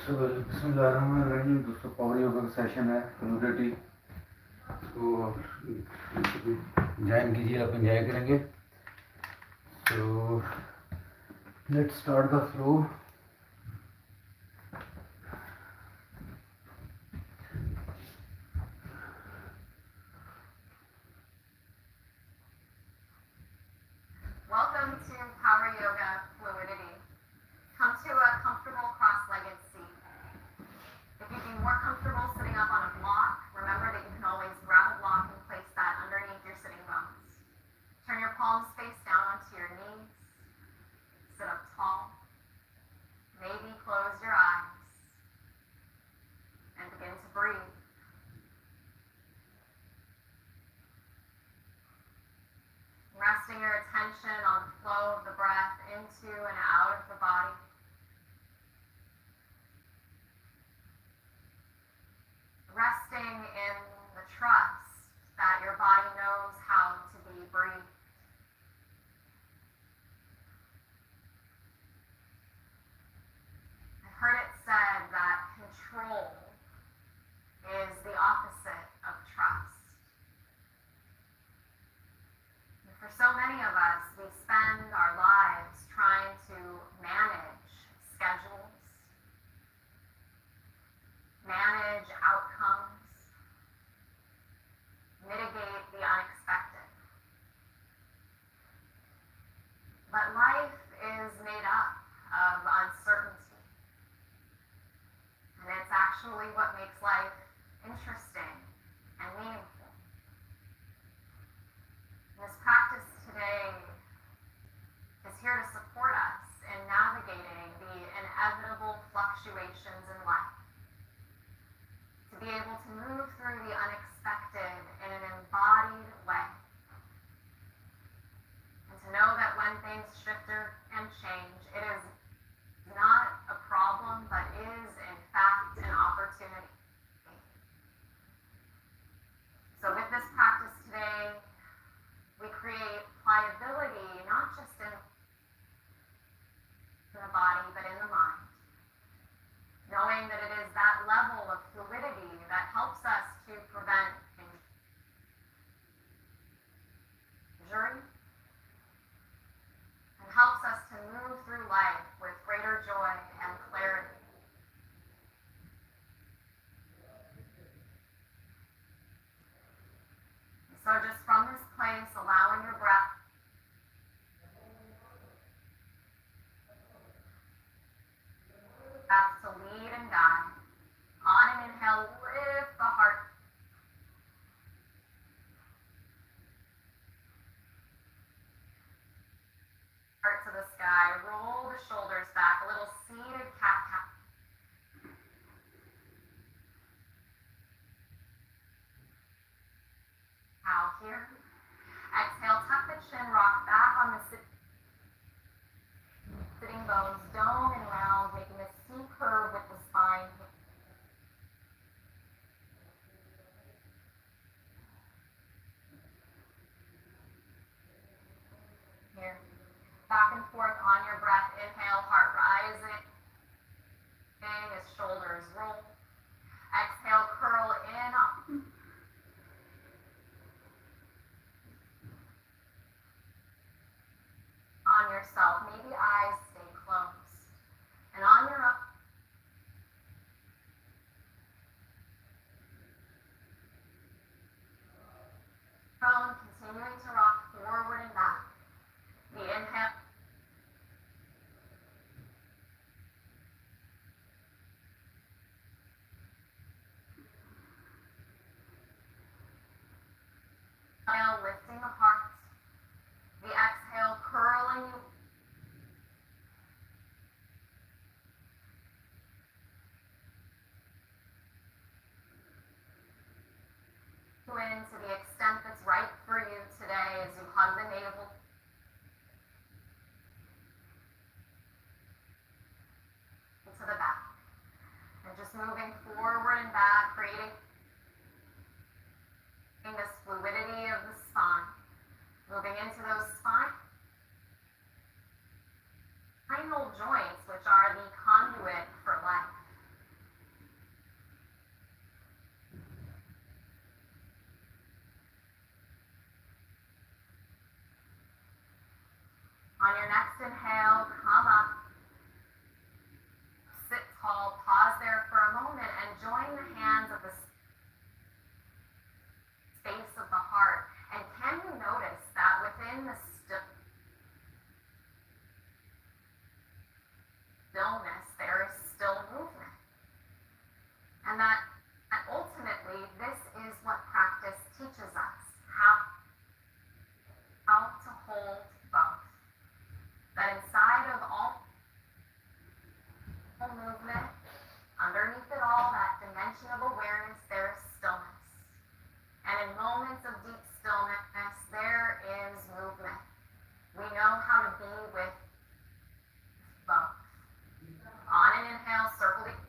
So, Bismillahirrahmanirrahim. दोस्तों power yoga का session है फ्लूइडिटी, तो ज्वाइन कीजिए, आप एंजॉय करेंगे. So let's start the flow. Welcome to Power Yoga Fluidity. Come to a comfortable cross-legged seat. If you'd be more comfortable sitting up on a block, remember that you can always grab a block and place that underneath your sitting bones. Turn your palms face down onto your knees. Sit up tall. Maybe close your eyes and begin to breathe. Resting your attention on the flow of the breath into and out of the body. Resting in the trust that your body knows how to be breathed. I've heard it said that control is the opposite of trust. For so many of us, we spend our lives trying to manage schedules, manage outcomes, mitigate the unexpected. But life is made up of uncertainty, and it's actually what makes life interesting and meaningful. This practice today is here to support us in navigating the inevitable fluctuations in life, to be able to move through the unexpected in an embodied way, and to know that when things shift and change, it is not a problem, but is in fact an opportunity. So with this practice today, we create pliability, not just in the body, but in the mind. Knowing that it is that level of fluidity that helps us to prevent injury and helps us to move through life with greater joy and clarity. So just from this place, allowing your breath to lead and guide. On an inhale, lift the heart. Heart to the sky. Roll the shoulders back. A little seated cat-cow. Out here. Exhale, tuck the chin, rock back on the sitting bones, dome and round, making a C curve with the spine. Here. Back and forth on your breath. Inhale, heart rising. As shoulders roll. Exhale, curl in. On yourself, maybe eyes stay closed. And on your own, continuing to rock forward and back. The inhale. Lifting the heart. The exhale, curling in to the extent that's right for you today as you hug the navel. To the back. And just moving forward and back, creating this fluidity of the spine. Moving into those spinal joints, which are the conduit for life. On your next inhale, come up, sit tall, pause there for a moment, and join the hands at the space of the heart. And can you notice that within the stillness, there is still movement? And that ultimately, this is what practice teaches us, how to hold both. That inside of all movement, underneath it all, that dimension of awareness, there is stillness. And in moments of deep stillness, there is movement. We know how to be with both. On an inhale, circle the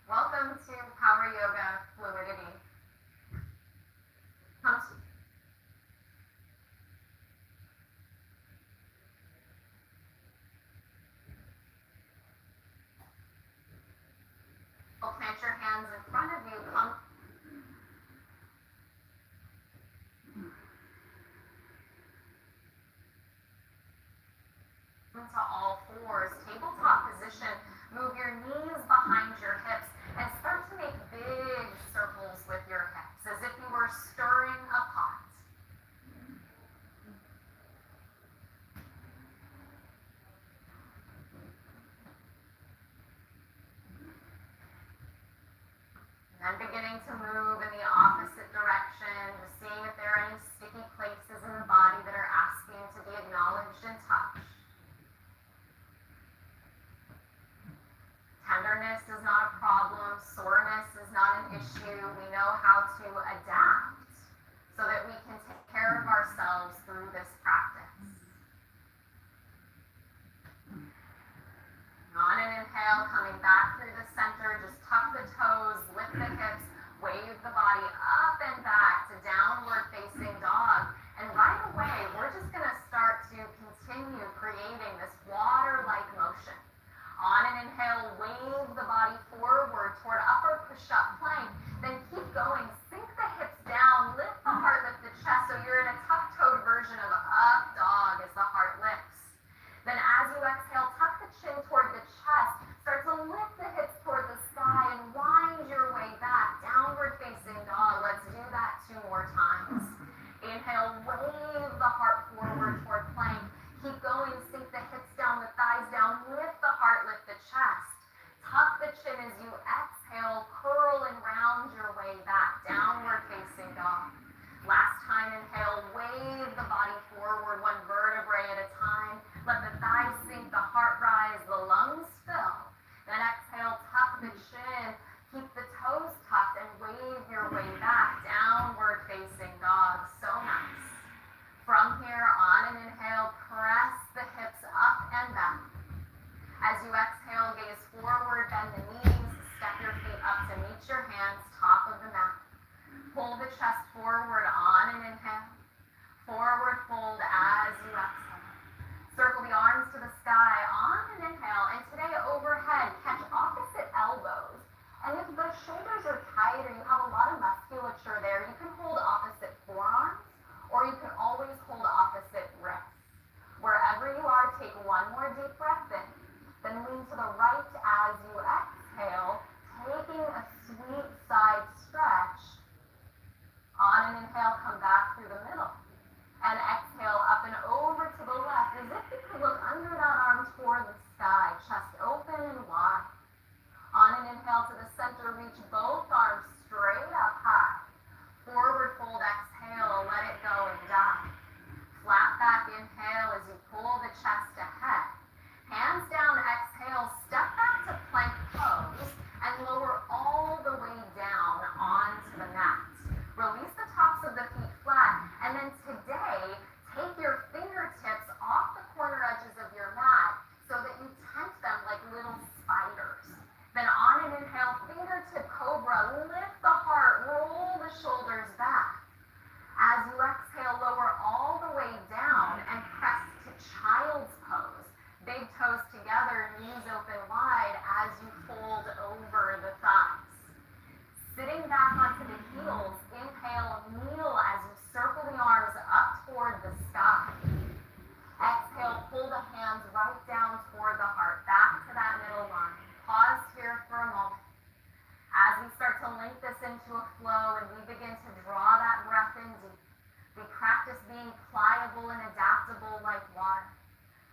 Welcome to Power Yoga Fluidity. Plant your hands in front of you. Come to all fours, tabletop position. Move your knees behind your hips and start to make big circles with your hips as if you were stirring a pot. And then beginning to move in the opposite direction, just seeing if there are any sticky places in the body that are asking to be acknowledged and touched. Tenderness is not a problem. Soreness is not an issue. We know how to adapt so that we can take care of ourselves through this practice. On an inhale, coming back through the center, just tuck the toes, lift the hips, wave the body up and back to downward facing dog. And right away, we're just going to start to continue creating this water-like motion. On an inhale, wave the body forward toward upper push-up plank. Then keep going. Sink the hips slow and we begin to draw that breath in deep, we practice being pliable and adaptable like water.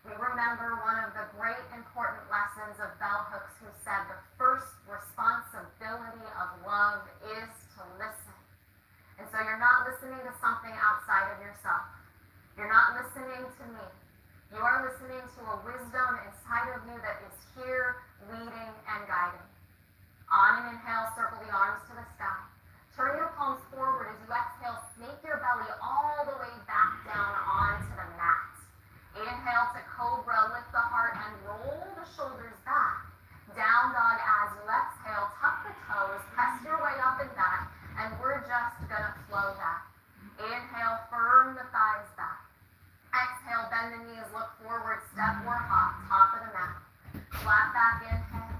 We remember one of the great important lessons of bell hooks, who said the first responsibility of love is to listen. And so you're not listening to something outside of yourself. You're not listening to me. You are listening to a wisdom inside of you that is here, leading and guiding. On an inhale, circle the arms to the sky. Turn your palms forward as you exhale. Snake your belly all the way back down onto the mat. Inhale to cobra, lift the heart and roll the shoulders back. Down dog as you exhale, tuck the toes, press your way up and back, and we're just gonna flow that. Inhale, firm the thighs back. Exhale, bend the knees, look forward, step or hop, top of the mat. Flat back, inhale.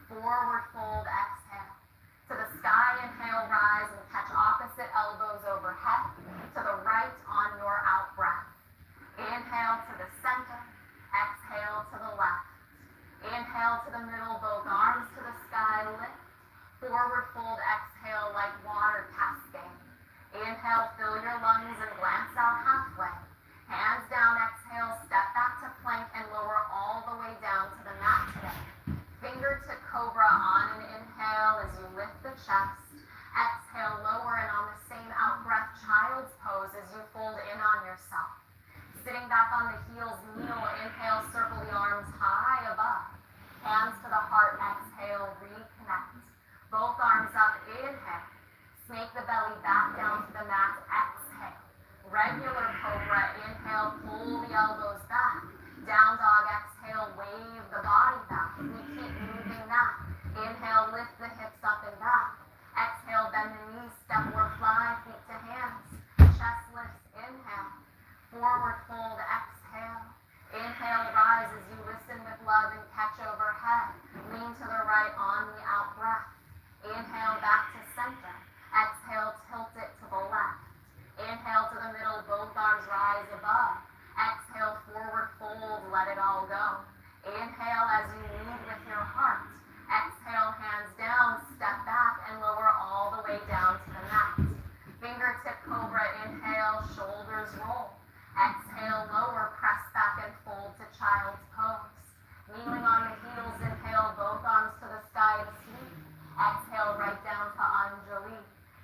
Forward fold, exhale. To the sky, inhale, rise and catch opposite elbows overhead. To the right on your out breath. Inhale to the center, exhale to the left. Inhale to the middle, both arms to the sky, lift. Forward fold, exhale like water cascade. Inhale, fill your lungs and glance out halfway. Hands down, exhale, step back to plank and lower all the way down to the mat today. Finger to cobra on an inhale as you lift the chest. Exhale, lower, and on the same out breath, child's pose as you fold in on yourself. Sitting back on the heels, kneel, inhale, circle the arms high above. Hands to the heart, exhale, reconnect. Both arms up, inhale. Snake the belly back down to the mat, exhale. Regular cobra, inhale, pull the elbows back. Down dog, exhale, wave the body back. We keep moving that. Inhale, lift the hips up and back. Exhale, bend the knees, step or fly, feet to hands. Chest lifts, inhale. Forward fold, exhale. Inhale, rise as you listen with love and catch overhead. Lean to the right on the out breath. Inhale, back to center. Exhale, tilt it to the left. Inhale to the middle, both arms rise above. Exhale, forward fold, let it all go. Inhale as you lead with your heart. Exhale, hands down, step back and lower all the way down to the mat. Fingertip cobra, inhale, shoulders roll. Exhale, lower, press back and fold to child's pose. Kneeling on the heels, inhale, both arms to the sky to sleep. Exhale, right down to Anjali.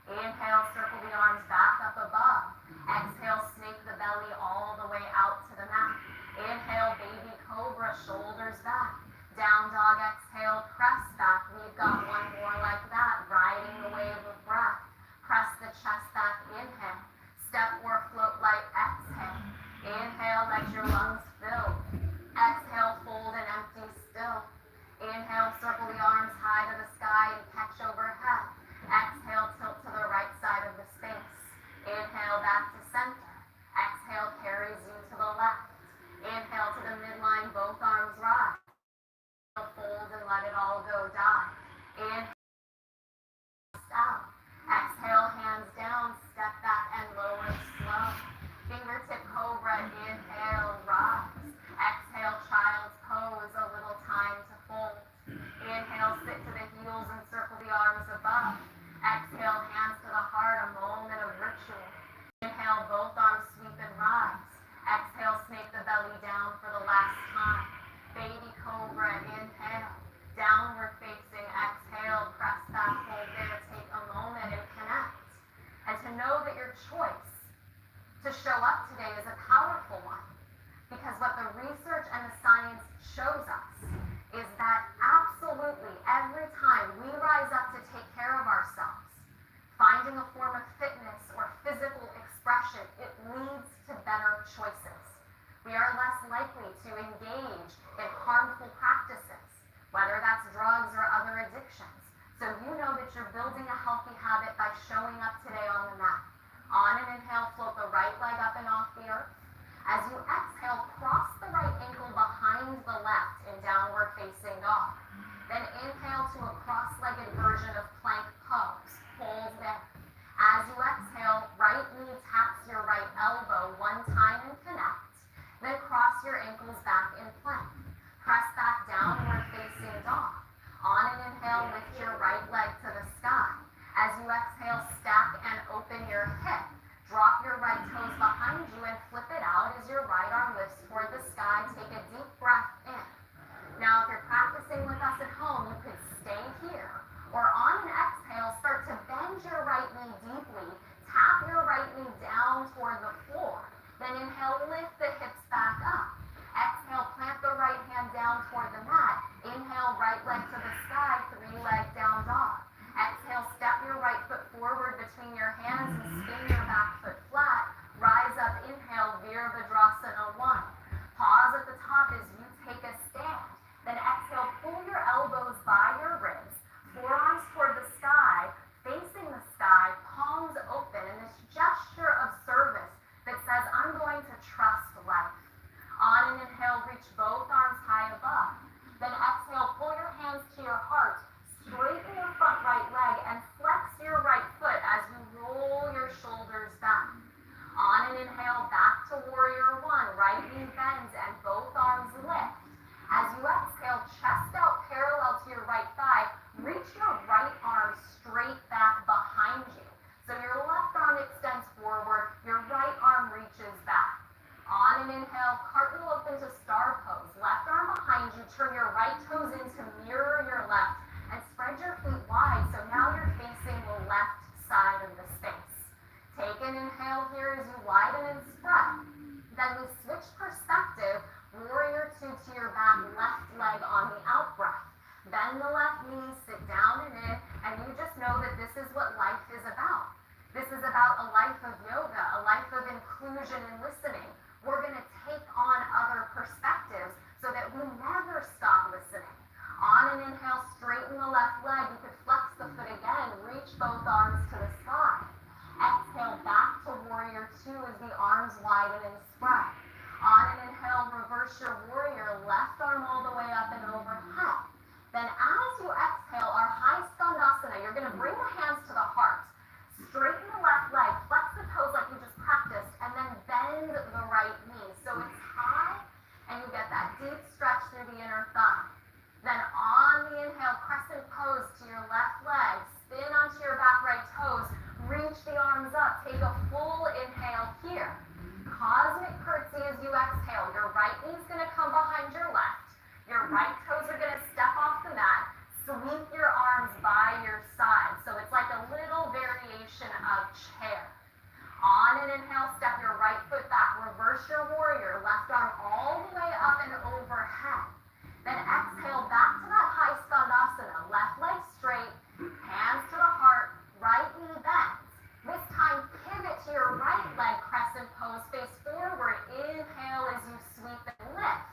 Inhale, circle the arms back up above. Exhale, snake the belly all the way out to the mat. Inhale, baby cobra, shoulders back. Down dog, exhale, press back. We've got one more like that, riding the wave of breath. Press the chest back, inhale. Step or float light, exhale. Inhale, let your lungs fill. Exhale, fold and empty still. Inhale, circle the arms high to the sky and catch overhead. Exhale, tilt to the right side of the space. Inhale, back to center. Exhale, carries you to the left. Inhale to the midline, both arms rise. Fold and let it all go, die. Inhale, out. Exhale, hands down, step back and lower slow. Fingertip cobra, inhale, rise. Exhale, child's pose, a little time to fold. Inhale, sit to the heels and circle the arms above. Exhale, hands to the heart, a moment of ritual. Inhale, both arms sweep and rise. Exhale, snake the belly down for the last time. Baby cobra, inhale. Downward facing, exhale, press back, hold there, take a moment and connect. And to know that your choice to show up today is a powerful one. Because what the research and the science shows us is that absolutely every time we rise up to take care of ourselves, finding a form of fitness or physical expression, it leads to better choices. We are less likely to engage in harmful practices, whether that's drugs or other addictions. So you know that you're building a healthy habit by showing up today on the mat. On an inhale, float the right leg up and off the earth. As you exhale, cross the right ankle behind the left in downward facing dog. Then inhale to a cross-legged version of plank pose. Hold there. As you exhale, right knee taps your right elbow one time and connect. Then cross your ankles back in plank. Press back downward facing dog. On an inhale, lift your right leg to the sky. As you exhale, stack and open your hip. Drop your right toes behind you and flip it out as your right arm lifts toward the sky. Take a deep breath in. Now, if you're practicing with us at home, you could stay here. Or on an exhale, start to bend your right knee deeply. Tap your right knee down toward the floor. Then inhale, lift the hips back up. Exhale, plant the right hand down toward the mat. Inhale, right leg to the sky, 3-leg down dog. Exhale, step your right foot forward between your hands and spin your back foot flat. Rise up, inhale, Virabhadrasana 1. Pause at the top as you take a stand. Then exhale, pull your elbows by your ribs. Forearms toward the sky, facing the sky, palms open, in this gesture of service that says, I'm going to trust life. On an inhale, reach both arms high above. Then exhale, pull your hands to your heart, straighten your front right leg, and flex your right foot as you roll your shoulders back. On an inhale, back to warrior 1, right knee bends and both arms lift. As you exhale, chest out parallel to your right thigh, reach your right arm straight back behind you. So your left arm extends forward, your right arm reaches back. On an inhale, cartwheel open to star pose. Left arm behind you, turn your right toes in to mirror your left, and spread your feet wide, so now you're facing the left side of the space. Take an inhale here as you widen and spread. Then we switch perspective, warrior 2 to your back, left leg on the out breath. Bend the left knee, sit down and in, and you just know that this is what life is about. This is about a life of yoga, a life of inclusion and listening. We're going to take on other perspectives so that we never stop listening. On an inhale, straighten the left leg. You could flex the foot again, reach both arms to the sky. Exhale, back to warrior 2 as the arms widen and spread. On an inhale, reverse your warrior, left arm all the way up and overhead. Then as you exhale, our high skandasana, you're going to bring the hands to the heart. Straighten the left leg, flex the toes like you just practiced, and then bend the right knee. So it's high, and you get that deep stretch through the inner thigh. Then on the inhale, crescent pose to your left leg, spin onto your back right toes, reach the arms up, take a full inhale here. Cosmic curtsy as you exhale. Your right knee's going to come behind your left. Your right toes are going to step off the mat. Sweep your arms by your side. So it's like a little variation of chair. On an inhale, step your right foot back. Reverse your warrior. Left arm all the way up and overhead. Then exhale back to that high skandasana. Left leg straight, hands to the heart, right knee bends. This time, pivot to your right leg, crescent pose, face forward. Inhale as you sweep and lift.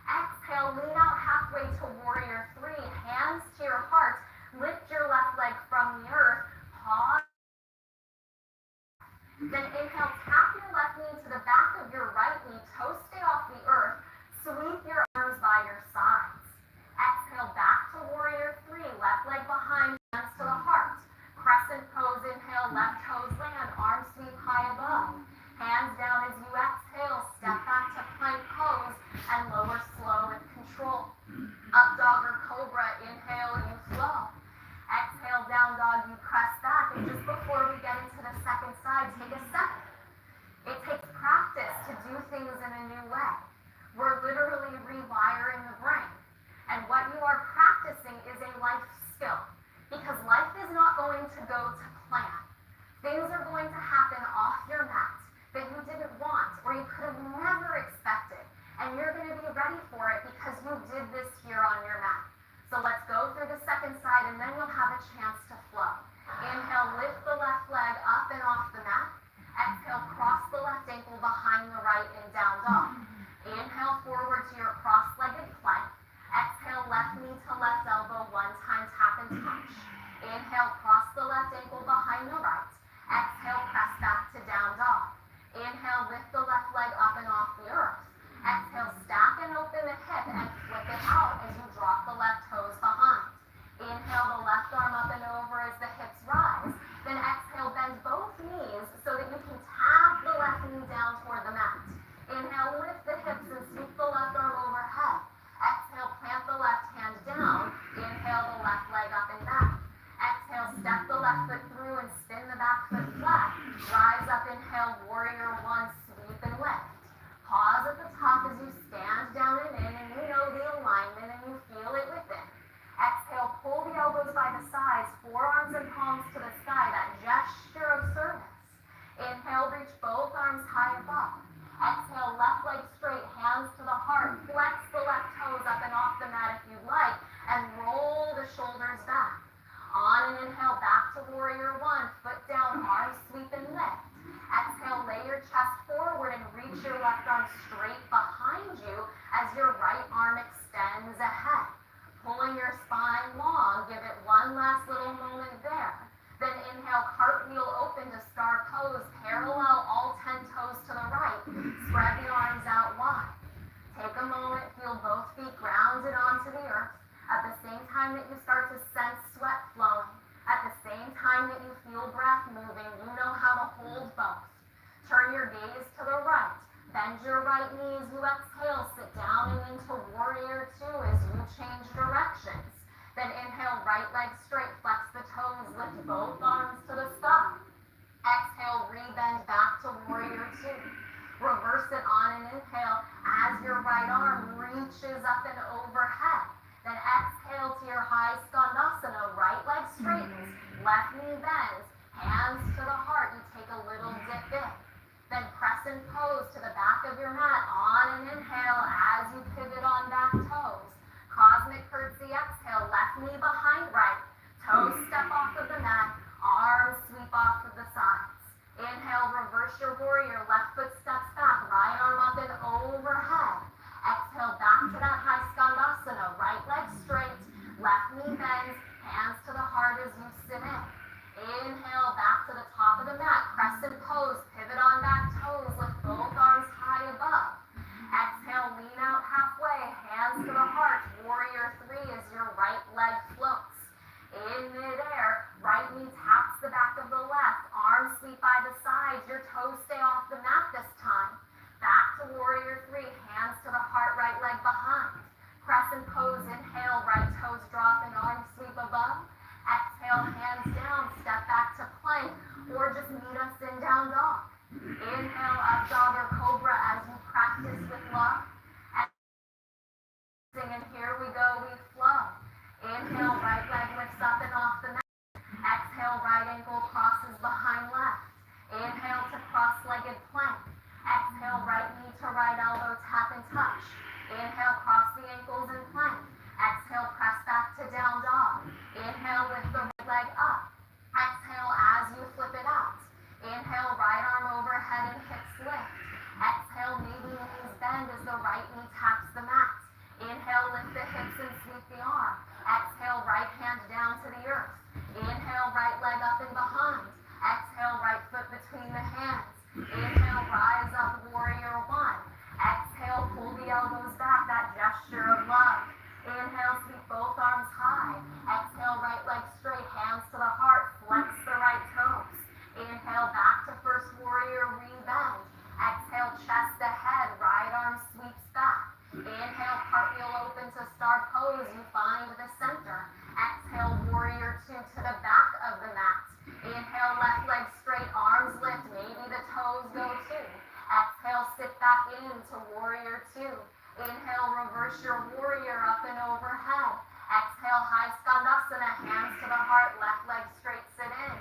Exhale, lean out halfway to warrior 3. Hands to your heart. Lift your left leg from the earth. Pause. Then inhale, tap your left knee to the back of your right knee. Toes stay off the earth. Sweep your arms by your sides. Exhale, back to warrior 3. Left leg behind, hands to the heart. Crescent pose, inhale, left toes land, arms sweep high above. Hands down as you exhale, step back to plank pose, and lower slow with control. Up dog or cobra, inhale, you flow. Exhale, down dog, you press back. And just before we get into the second side, take a second. It takes practice to do things in a new way. We're literally rewiring the brain. And what you are practicing is a life skill. Because life is not going to go to plan. Things are going to happen off your mat that you didn't want or you could have never expected. And you're going to be ready for it because you did this here on your mat. So let's go through the second side and then you'll have a chance to flow. Inhale, lift the left leg up and off the mat. Exhale, cross the left ankle behind the right in down dog. Inhale, forward to your cross-legged plank. sweep and lift. Exhale, lay your chest forward and reach your left arm straight behind you as your right arm extends ahead. Pulling your spine long, give it one last little moment there. Then inhale, cartwheel open to star pose, parallel all 10 toes to the right. Spread the arms out wide. Take a moment, feel both feet grounded onto the earth. At the same time that you start to sense sweat flowing, at the same time that you feel breath moving, you know how to hold both. Turn your gaze to the right. Bend your right knee as you exhale. Sit down and into warrior two as you change directions. Then inhale, right leg straight, flex the toes, lift both arms to the sky. Exhale, rebend back to warrior two. Reverse it on an inhale as your right arm reaches up and overhead. Then exhale to your high skandasana, right leg straightens, left knee bends, hands to the heart. You take a little dip in. Then press and pose to the back of your mat on an inhale as you pivot on back toes. Cosmic curtsy exhale, left knee behind right. Toes step off of the mat, arms sweep off to the sides. Inhale, reverse your warrior, left foot steps back, right arm up and overhead. Exhale, back to that high skandasana, right leg straight, left knee bends, hands to the heart as you sit in. Inhale, back to the top of the mat, crescent pose, pivot on back toes, lift both arms high above. Exhale, lean out halfway, hands to the heart, warrior three as your right leg floats. In midair, right knee taps the back of the left, arms sweep by the sides, your toes stay off the mat this time. Back to warrior three, hands to the heart, right leg behind. Crescent pose, inhale, right toes drop and arms sweep above. Exhale, hands down, step back to plank, or just meet us in down dog. Inhale, up dog or cobra as you practice with love. And here we go, we flow. Inhale, right leg lifts up and off the mat. Exhale, right ankle crosses behind left. Inhale to cross-legged plank. Exhale, right knee to right elbow, tap and touch. Inhale, cross the ankles and plank. Exhale, press back to down dog. Inhale, lift the right leg up. Exhale as you flip it out. Inhale, right arm overhead and hips lift. Exhale, maybe knees bend as the right knee taps the mat. Inhale, lift the hips and sweep the arm. Exhale, right hand down to the earth. Inhale, right leg up and behind. Exhale, right foot between the hands. Inhale, rise up, warrior one. Exhale, pull the elbows back, that gesture of love. Inhale, sweep both arms high. Exhale, right leg straight, hands to the heart, flex the right toes. Inhale, back to first warrior, rebend. Exhale, chest ahead, right arm sweeps back. Inhale, cartwheel open to star pose, you find the center. Exhale, warrior two to the back of the mat. Inhale, left leg straight, arms lift, maybe the toes go too. Exhale, sit back into warrior two. Inhale, reverse your warrior up and overhead. Exhale, high skandasana, hands to the heart, left leg straight, sit in.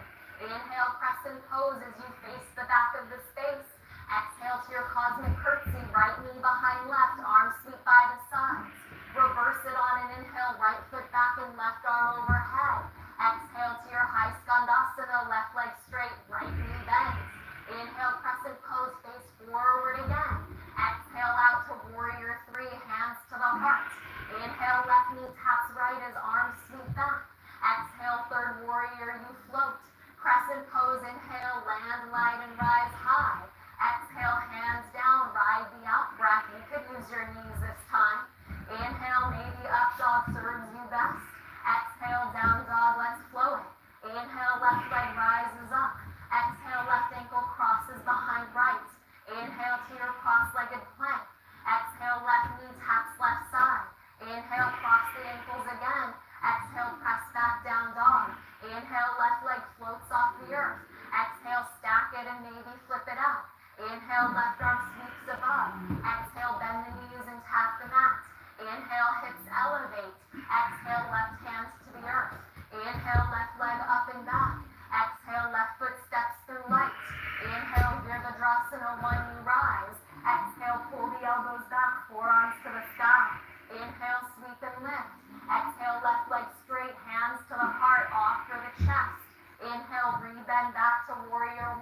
Inhale, crescent pose as you face the back of the space. Exhale to your cosmic curtsy, right knee behind left, arms sweep by the sides. Reverse it on an inhale, right foot back and left arm overhead. Exhale to your high skandasana, left leg straight, right knee bends. Inhale, crescent pose, face forward again. Exhale out to warrior three, hands to the heart. Inhale, left knee taps right as arms sweep back. Exhale, third warrior, you float. Crescent pose, inhale, land light and rise high. Exhale, hands down, ride the out breath. You could use your knees this time. Inhale, maybe up dog serves you best. Exhale, down dog, let's flow it. Inhale, left leg rises up. Exhale, left ankle crosses behind right. Inhale to your cross-legged plank. Exhale, left knee taps left side. Inhale, cross the ankles again. Exhale, press back down dog. Inhale, left leg floats off the earth. Exhale, stack it and maybe flip it out. Inhale, left arm sweeps above. Exhale, bend the knees and tap the mat. Inhale, hips elevate. Exhale, left hands to the earth. Inhale, left leg up and back. Exhale, left foot steps through light. Inhale, Virabhadrasana, one knee rise. Exhale, pull the elbows back, forearms to the sky. Inhale, sweep and lift. Exhale, left leg straight, hands to the heart, off for the chest. Inhale, rebend back to warrior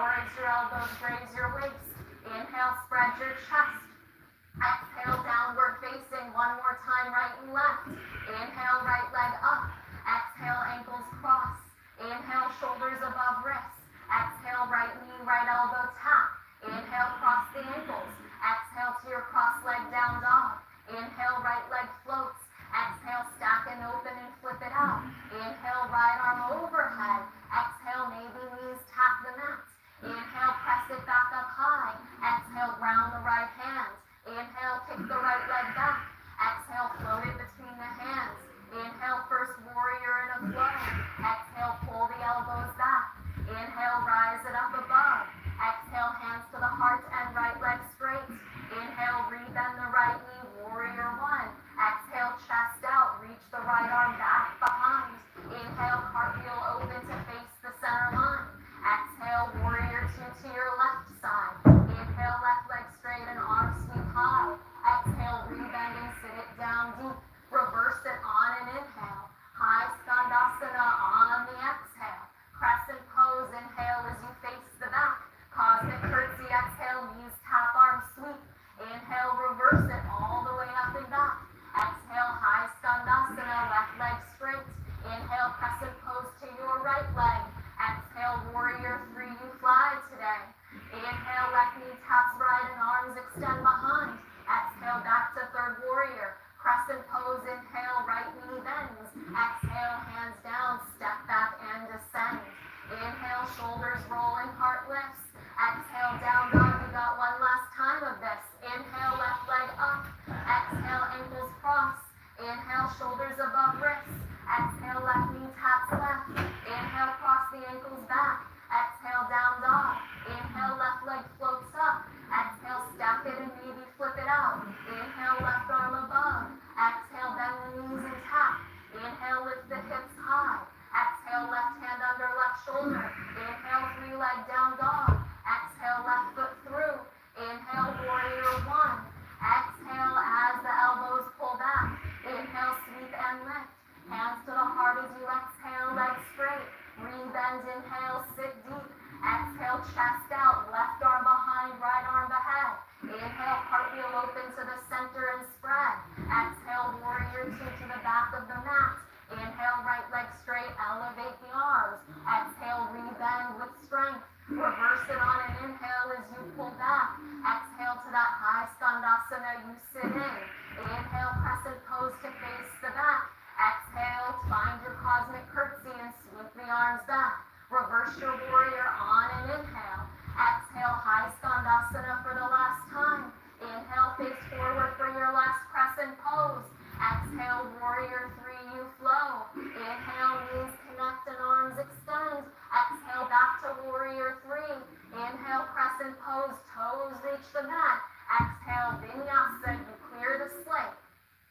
Exhale, raise your elbows, raise your waist. Inhale, spread your chest. Exhale, downward facing. One more time, right and left. Inhale, right leg up. Exhale, ankles cross. Inhale, shoulders above wrists. Exhale, right knee, right elbow tap. Inhale, cross the ankles. Exhale to your cross leg down dog. Inhale, right leg floats. Exhale, stack and open and flip it out. Inhale, right arm overhead. Exhale, maybe knees tap the mat. Inhale, press it back up high. Exhale, ground the right hand. Inhale, kick the right leg back. Exhale, float it between the hands. Inhale, first warrior in a flow. Exhale, pull the elbows back. Inhale, rise it up above. Exhale, hands to the heart and right leg straight. Inhale, rebend the right knee, warrior one. Exhale, chest out, reach the right arm back behind. Inhale, cartwheel open to face the center line. Exhale, warrior two to your left side. Inhale, left leg straight and arm sweep high. Exhale, rebend and sit it down deep. Reverse it on an inhale. High skandasana on the exhale. Crescent pose, inhale as you face the back. Cosmic curtsy, exhale, knees tap, arms sweep. Inhale, reverse it all the way up and back. Exhale, high skandasana, left leg straight. Inhale, crescent pose to your right leg. Exhale, warrior three, you fly today. Inhale, left knee taps right and arms extend behind. Exhale, back to third warrior. Crescent pose, inhale, right knee bends. Exhale, hands down, step back and descend. Inhale, shoulders rolling, heart lifts. Exhale, down dog, you got one last time of this. Inhale, left leg up. Exhale, ankles cross. Inhale, shoulders above wrists. Exhale, left knee taps left. Inhale, cross the ankles back. Exhale, down dog. Inhale, left leg floats up. Exhale, stack it and maybe flip it out. Inhale, left arm above. Exhale, bend the knees and tap. Inhale, lift the hips high. Exhale, left hand under left shoulder. Inhale, three leg down dog. Exhale, left foot through. Inhale, warrior one. Exhale, as the elbows pull back. Inhale, sweep and lift. Hands to the heart as you exhale, legs straight. Rebend, inhale, sit deep. Exhale, chest out, left arm behind, right arm ahead. Inhale, cartwheel open to the center and spread. Exhale, warrior two to the back of the mat. Inhale, right leg straight, elevate the arms. Exhale, rebend with strength. Reverse it on an inhale as you pull back. Exhale to that high skandasana you sit in. Inhale, crescent pose to face the back. Exhale, find your cosmic curtsy and sweep the arms back. Reverse your warrior on an inhale. Exhale, high skandasana for the last time. Inhale, face forward for your last crescent pose. Exhale, warrior three, you flow. Inhale, knees connect and arms extend. Exhale, back to warrior three. Inhale, crescent pose, toes reach the mat. Exhale, vinyasa, you clear the slate.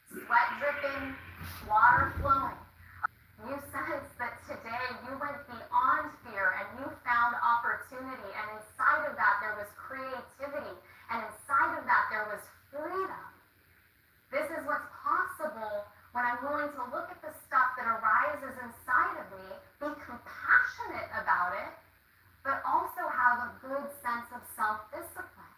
Sweat dripping, water flowing. You sense that today you went beyond fear and you found opportunity, and inside of that there was creativity, and inside of that there was freedom. This is what's possible when I'm willing to look at the stuff that arises inside of me, be compassionate about it, but also have a good sense of self-discipline.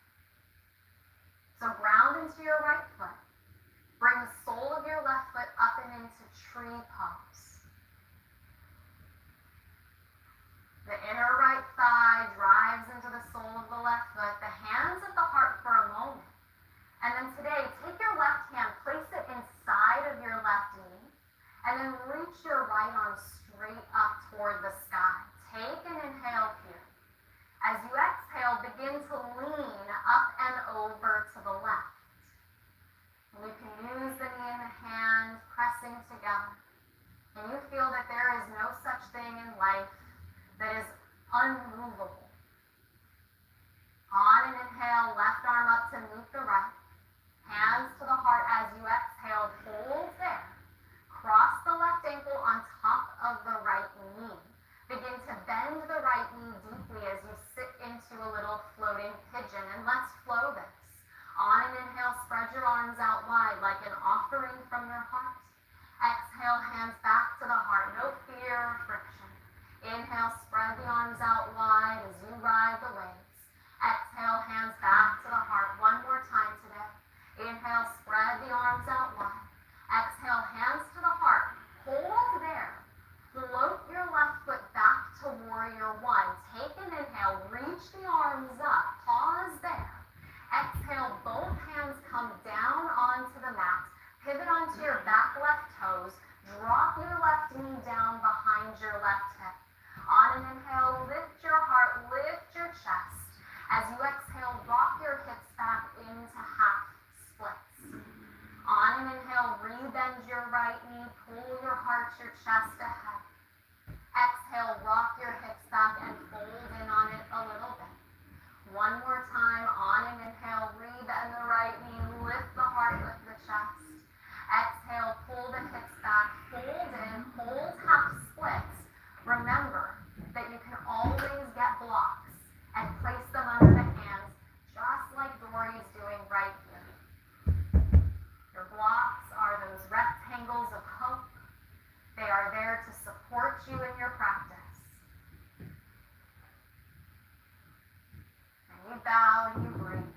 bow and you breathe.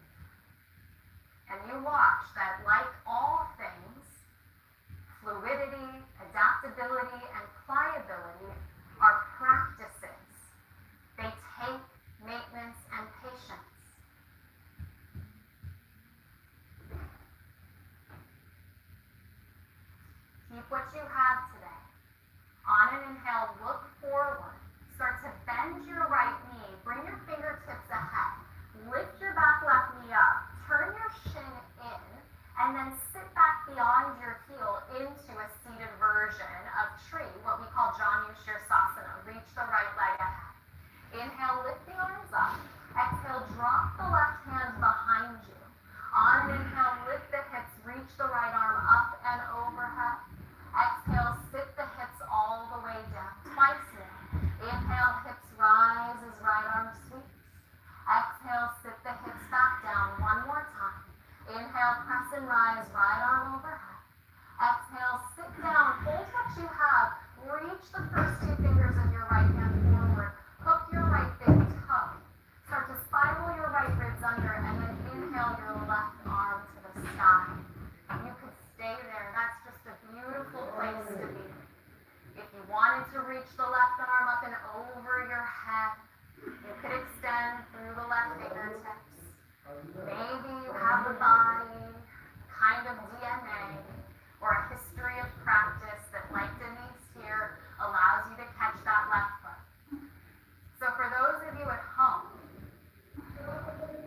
And you watch that, like all things, fluidity, adaptability, and pliability are practices. They take maintenance and patience. Keep what you have today. On an inhale, look forward. Start to bend your right knee. Bring your fingertips ahead. Lift your back left knee up. Turn your shin in. And then sit back beyond your heel into a seated version of tree, what we call Janu Shirsasana. Reach the right leg ahead. Inhale, lift the arms up. Exhale, drop the left hand behind you. On an inhale, lift the hips. Reach the right arm up and overhead. Exhale, sit the hips all the way down. Twice now. Inhale, hips rise as right arm sweeps. Exhale, sit the hips back down. One more time. Inhale, press and rise, right arm overhead. Exhale, sit down. Hold what you have. Reach the first two fingers of your right hand forward. Hook your right big toe. Start to spiral your right ribs under, and then inhale your left arm to the sky. You could stay there. That's just a beautiful place to be. If you wanted to reach the left arm up and over your head, you could extend through the left fingertips. Maybe you have a body, kind of DNA, or a history of practice that, like Denise here, allows you to catch that left foot. So for those of you at home,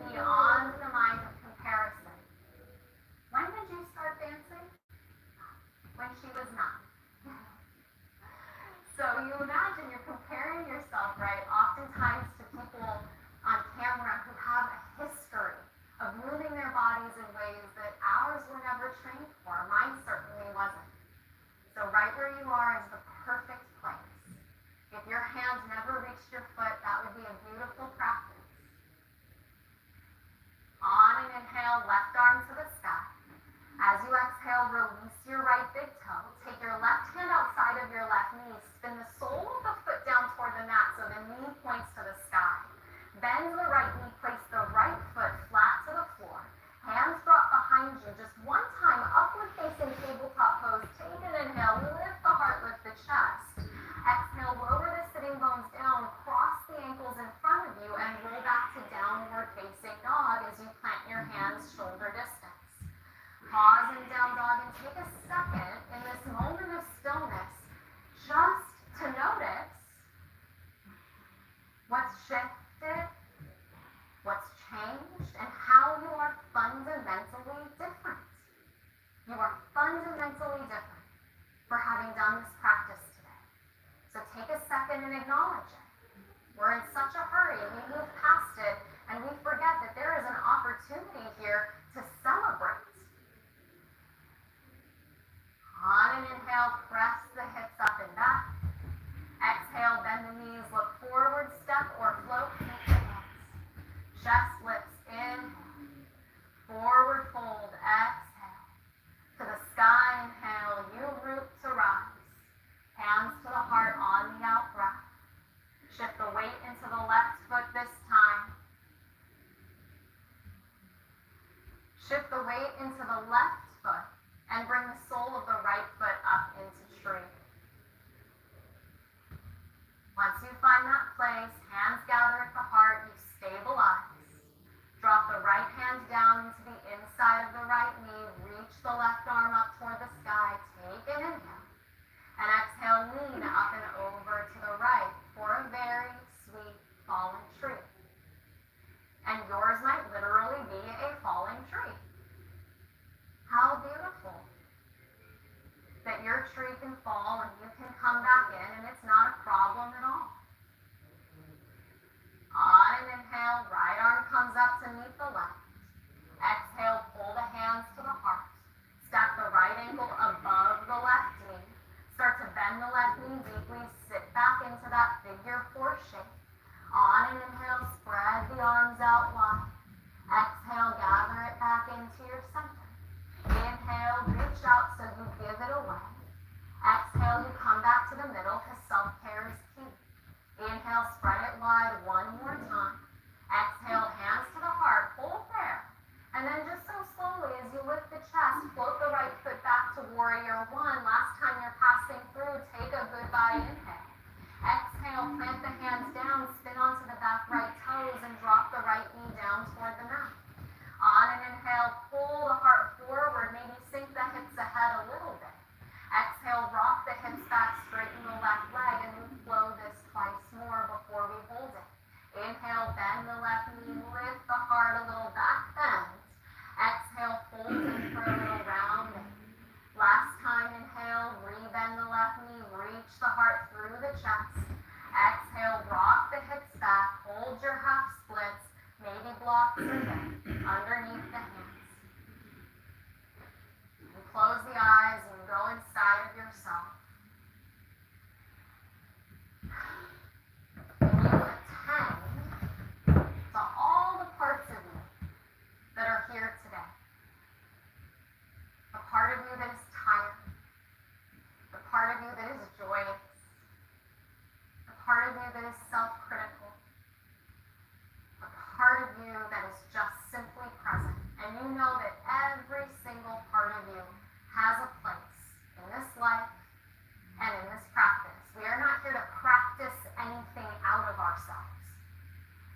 beyond the mind of comparison, when did you start dancing? When she was 9. So you imagine you're comparing yourself, right, oftentimes to people on camera who have a history of moving their bodies in ways that ours were never trained for. Mine certainly wasn't. So right where you are is the perfect place. If your hands never reached your foot, that would be a beautiful practice. On an inhale, left arm to the sky. As you exhale, release your right big toe. Take your left hand outside of your left knee. Spin the sole of the foot down toward the mat so the knee points to the sky. Bend the right knee, place the right foot flat to the floor. Hands drop behind you. Just one time, upward facing tabletop pose. Take an inhale, lift the heart, lift the chest. Exhale, lower the sitting bones down, cross the ankles in front of you, and roll back to downward facing dog as you plant your hands shoulder distance. Pause in down dog and take a second in this moment of stillness just to notice what's shifted, what's changed, and how you are fundamentally different. You are fundamentally different for having done this practice today. So take a second and acknowledge it. We're in such a hurry, we move past it, and we forget that there is an opportunity here to celebrate. On an inhale, press the hips up and back. Exhale, bend the knees, look forward, step or float, keep the hands. Chest lifts, inhale. Forward fold, exhale. To the sky, inhale, you root to rise. Hands to the heart on the out breath. Shift the weight into the left foot this time. Shift the weight into the left foot. And bring the sole of the right foot up into tree. Once you find that place, hands gather at the heart, you stabilize. Drop the right hand down into the inside of the right knee, reach the left arm up toward the sky, take an inhale. And exhale, lean up and over to the right for a very sweet falling tree. And yours might literally be a falling tree. How beautiful that your tree can fall and you can come back in and it's not a problem at all. On an inhale, right arm comes up to meet the left. Exhale, pull the hands to the heart. Stack the right ankle above the left knee. Start to bend the left knee deeply. Sit back into that figure 4 shape. On an inhale, spread the arms out wide. left knee, lift the heart a little back bend. Exhale, fold in for a little rounding. Last time, inhale, rebend the left knee, reach the heart through the chest. Exhale, rock the hips back, hold your half splits, maybe blocks a bit underneath the hands. And close the eyes and go inside of yourself. And you attend to all the parts of you that are here today. A part of you that is tired, a part of you that is joyous, a part of you that is self-critical, a part of you that is just simply present. And you know that every single part of you has a place in this life and in this practice. We are not here to practice anything out of ourselves.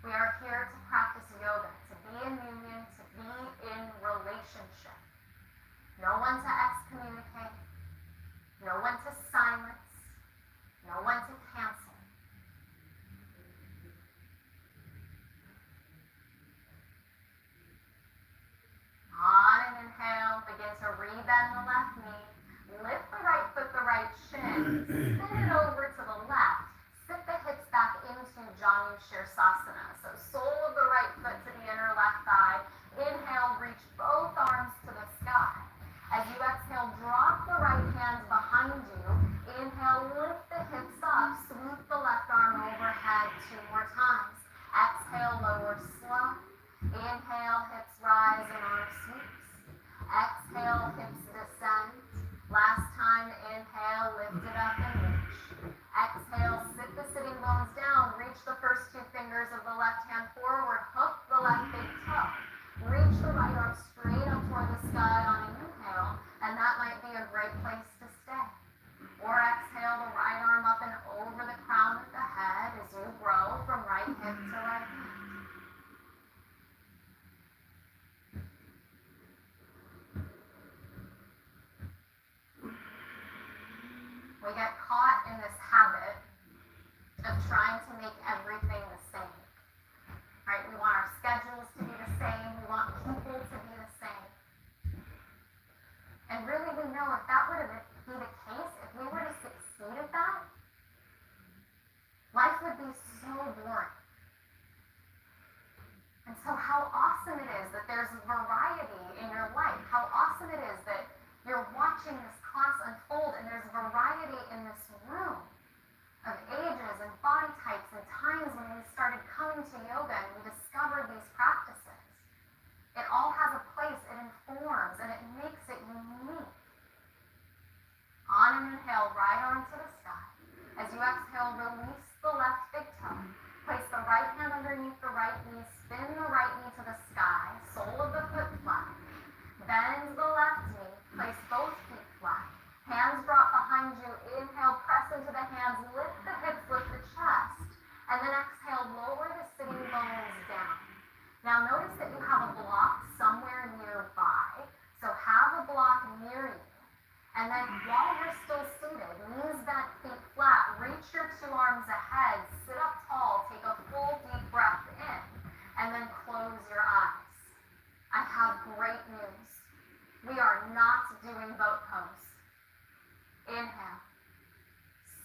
We are here to practice yoga, to be in union, to be in relationship. No one to excommunicate, no one to silence, no one to cancel. On an inhale, begin to rebend the left knee, lift the right foot, the right shin, spin it over to the left, sit the hips back into Janu Shirsasana. So sole of the right foot to the inner left thigh. Inhale, reach both arms to the sky. As you exhale, drop the right hand behind you. Inhale, lift the hips up, swoop the left arm overhead 2 more times. Exhale, lower slow. Inhale, hips rise and arm sweeps. Exhale, hips descend. Last time, inhale, lift it up and reach. Exhale, sit the sitting bones down. Reach the first 2 fingers of the left hand forward. Hook the left big toe. Reach the right arm straight up toward the sky on an inhale, and that might be a great place to stay. Or exhale the right arm up and over the crown of the head as you grow from right hip to right hand. We get caught in this habit of trying to make everything the same. Right? We want our schedules to be the same. We want people to be the same. And really, we know if that were to be the case, if we were to succeed at that, life would be so boring. And so how awesome it is that there's variety in your life. How awesome it is that you're watching this class unfold and there's variety in this room of ages and body types and times when we started coming to yoga and we discovered these practices. It all has a place, it informs, and it makes it unique. On an inhale, right arm to the sky. As you exhale, release the left big toe. Place the right hand underneath the right knee, spin the right knee to the sky, sole of the foot flat. Bend the left knee, place both feet flat. Hands drop behind you, inhale, press into the hands, lift the hips, lift the chest, and then exhale, lower the sitting bones down. Now notice that you have a block somewhere nearby, so have a block near you. And then while you're still seated, knees bent, feet flat, reach your 2 arms ahead, sit up tall, take a full deep breath in, and then close your eyes. I have great news. We are not doing boat pose. Inhale.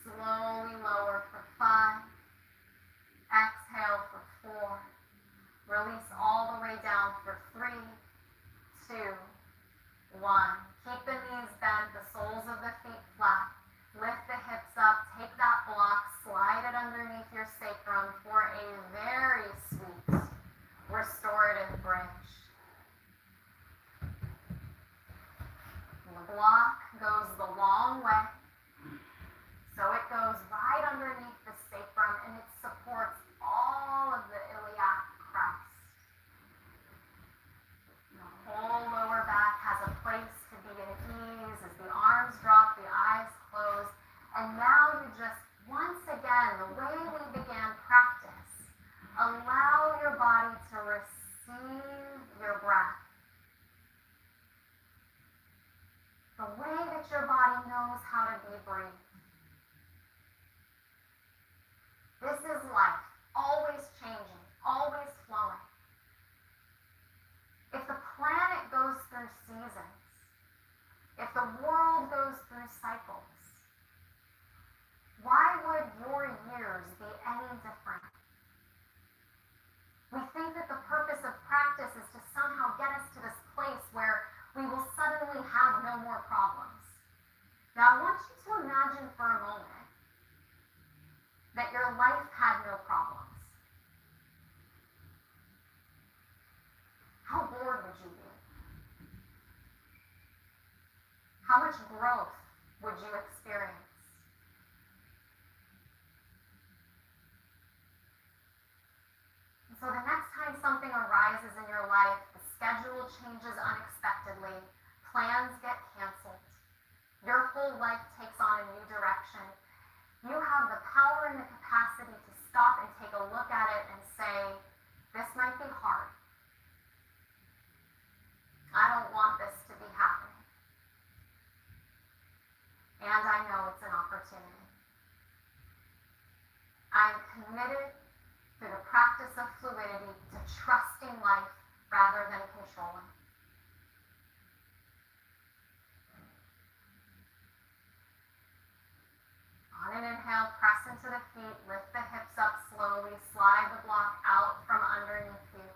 Slowly lower for 5. Exhale for 4. Release all the way down for 3, 2, 1. Keep the knees bent, the soles of the feet flat. Lift the hips up, take that block, slide it underneath your sacrum for a very sweet restorative bridge. And the block goes the long way. So it goes right underneath the sacrum and it supports all of the iliac crest. The whole lower back has a place to be at ease as the arms drop, the eyes close. And now you just, once again, the way we began practice, allow your body to receive your breath. The way that your body knows how to be breathed. This is life, always changing, always flowing. How much growth would you experience? And so the next time something arises in your life, the schedule changes unexpectedly, plans get canceled, your whole life takes on a new direction, you have the power and the capacity to stop and take a look at it and say, this might be hard. I don't want this to be happening. And I know it's an opportunity. I'm committed through the practice of fluidity to trusting life rather than controlling. On an inhale, press into the feet, lift the hips up slowly, slide the block out from underneath you.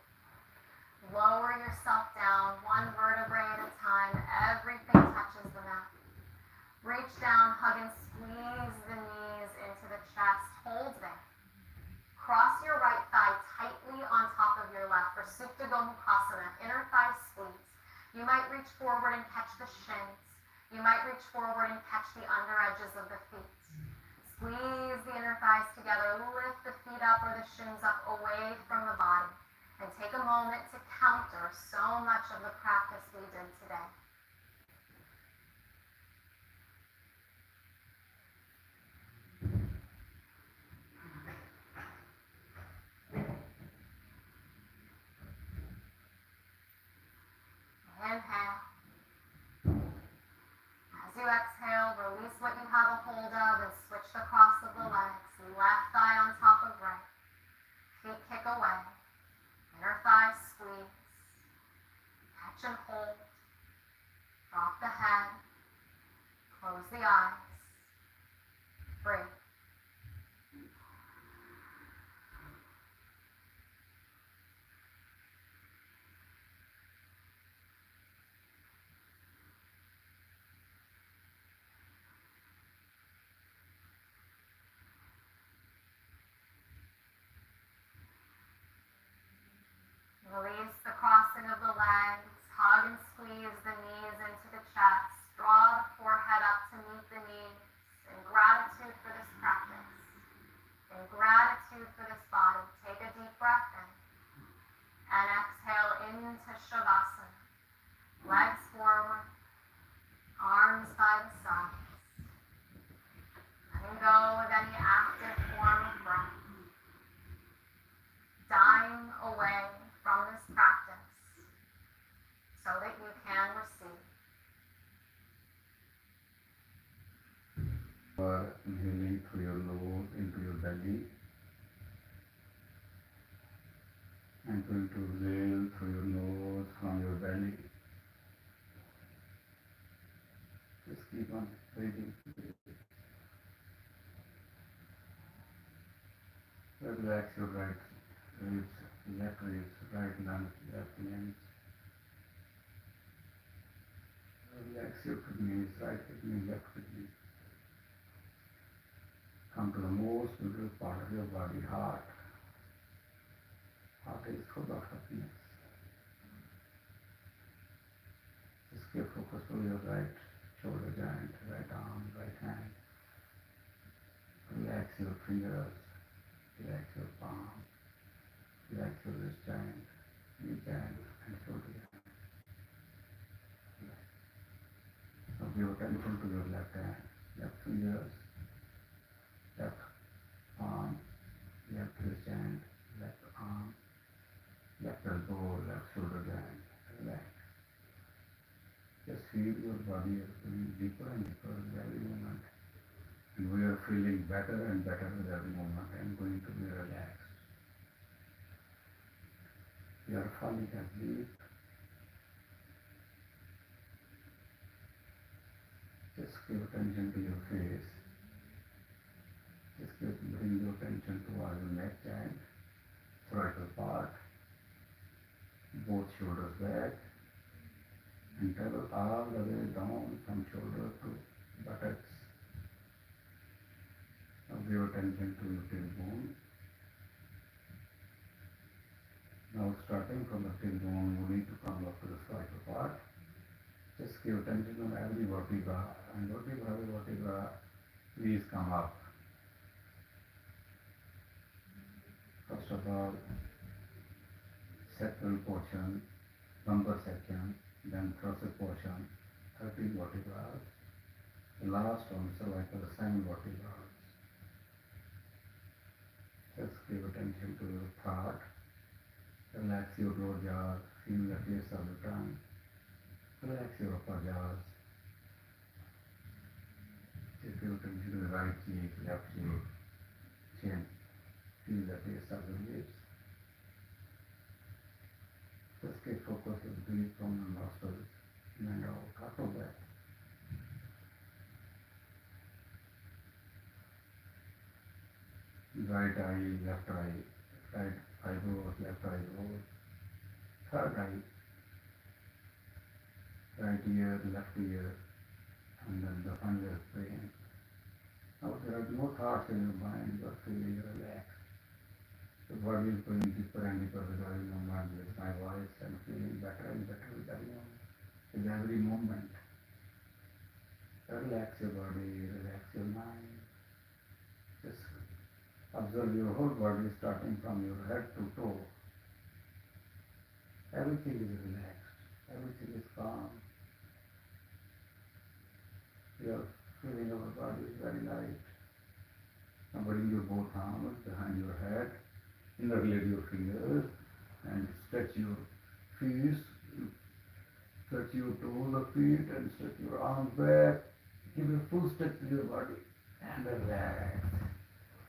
Lower yourself down, one vertebrae at a time, everything touches the mat. Reach down, hug and squeeze the knees into the chest, hold there. Cross your right thigh tightly on top of your left for Supta Gomukhasana, inner thigh squeeze. You might reach forward and catch the shins. You might reach forward and catch the under edges of the feet. Squeeze the inner thighs together, lift the feet up or the shins up away from the body, and take a moment to counter so much of the practice we did today. Inhale. As you exhale, release what you have a hold of and switch the cross of the legs. Left thigh on top of right. Feet kick away. Inner thigh squeeze. Catch and hold. Drop the head. Close the eyes. Breathe. Release the crossing of the legs, hug and squeeze the knees into the chest, draw the forehead up to meet the knees, in gratitude for this practice, in gratitude for this body. Take a deep breath in, and exhale into Shavasana. Legs forward, arms by the sides. Letting go of any active form of breath. Dying away from this practice so that you can receive. You are inhaling through your nose into your belly and going to exhale through your nose from your belly. Just keep on breathing. Relax your right ribs, left ribs, right lunge, left lunge. Relax your kidneys, right kidney, left kidney. Come to the most beautiful part of your body, heart. Heart is full of happiness. Just give focus to your right shoulder joint, right arm, right hand. Relax your fingers, relax your palm, relax your wrist joint, knee joint, and shoulder joint. Now give attention to your left hand, left fingers, left palm, left wrist joint, left arm, left elbow, left shoulder joint. Relax. Just feel your body is going deeper and deeper with every moment. And we are feeling better and better with every moment and going to be relaxed. We are falling asleep. Just give attention to your face. Just bring your attention towards your neck joint, cervical part, both shoulders back, and travel all the way down from shoulder to buttocks. Now give attention to your tailbone. Now starting from the tailbone, you need to come up to the cervical part. Just give attention to every vertebra, and vertebra, please come up. First of all, sacral portion, lumbar section, then thoracic portion, 13 vertebrae. The last one, cervical, 7 vertebrae. Just give attention to your thought. Relax your lower jaw, feel the face of the tongue. Relax your upper jaws. Just give attention to the right cheek, left cheek, chin. Feel the face of the lips. Just get focused and breathe from the nostrils in and out. After that, right eye, left eye, right eyebrow, left eyebrow, third eye, right ear, left ear, and then the final brain. Now there are no thoughts in your mind, you are feeling relaxed. The body is going deeper and deeper with every moment, with my voice, and feeling better and better with every moment. Relax your body, relax your mind. Just observe your whole body starting from your head to toe. Everything is relaxed, everything is calm. Your feeling of the body is very light. Now bring your both arms behind your head, interlaced your fingers, and stretch your feet, stretch your toes of feet, and stretch your arms back. Give a full stretch to your body, and relax.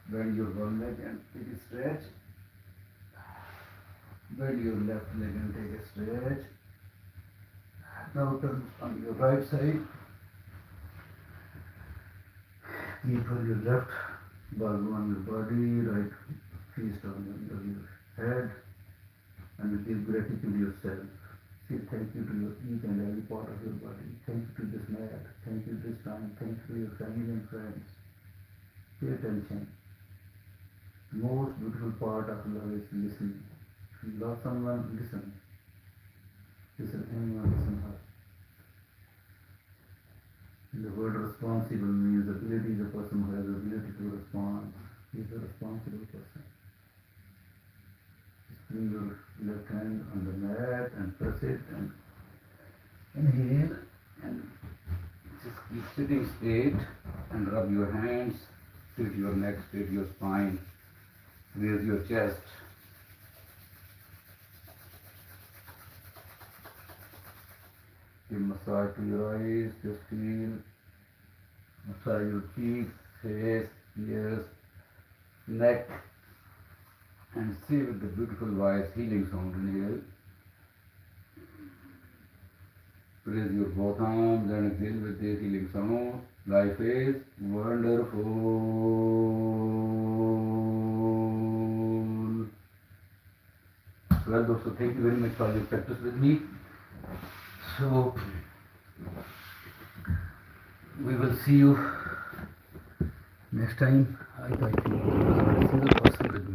Bend your one leg and take a stretch. Bend your left leg and take a stretch. Now turn on your right side. Keep on your left ball on your body, right fist on your head, and give gratitude to yourself. Say thank you to your each and every part of your body. Thank you to this mat. Thank you this time. Thank you to your family and friends. Pay attention. The most beautiful part of love is listening. If you love someone, listen. Listen anyone, listen her. The word responsible means ability is a person who has the ability to respond. He is a responsible person. Just bring your left hand on the mat and press it and inhale and just keep sitting straight and rub your hands, straight your neck, straight your spine, raise your chest. Give massage to your eyes, just feel, massage your cheeks, face, ears, neck, and say with the beautiful voice healing sound inhale. Raise your both arms and exhale with the healing sound. Life is wonderful. Well, dosto, thank you very much for your practice with me. So, we will see you next time. I thank you. This is a person with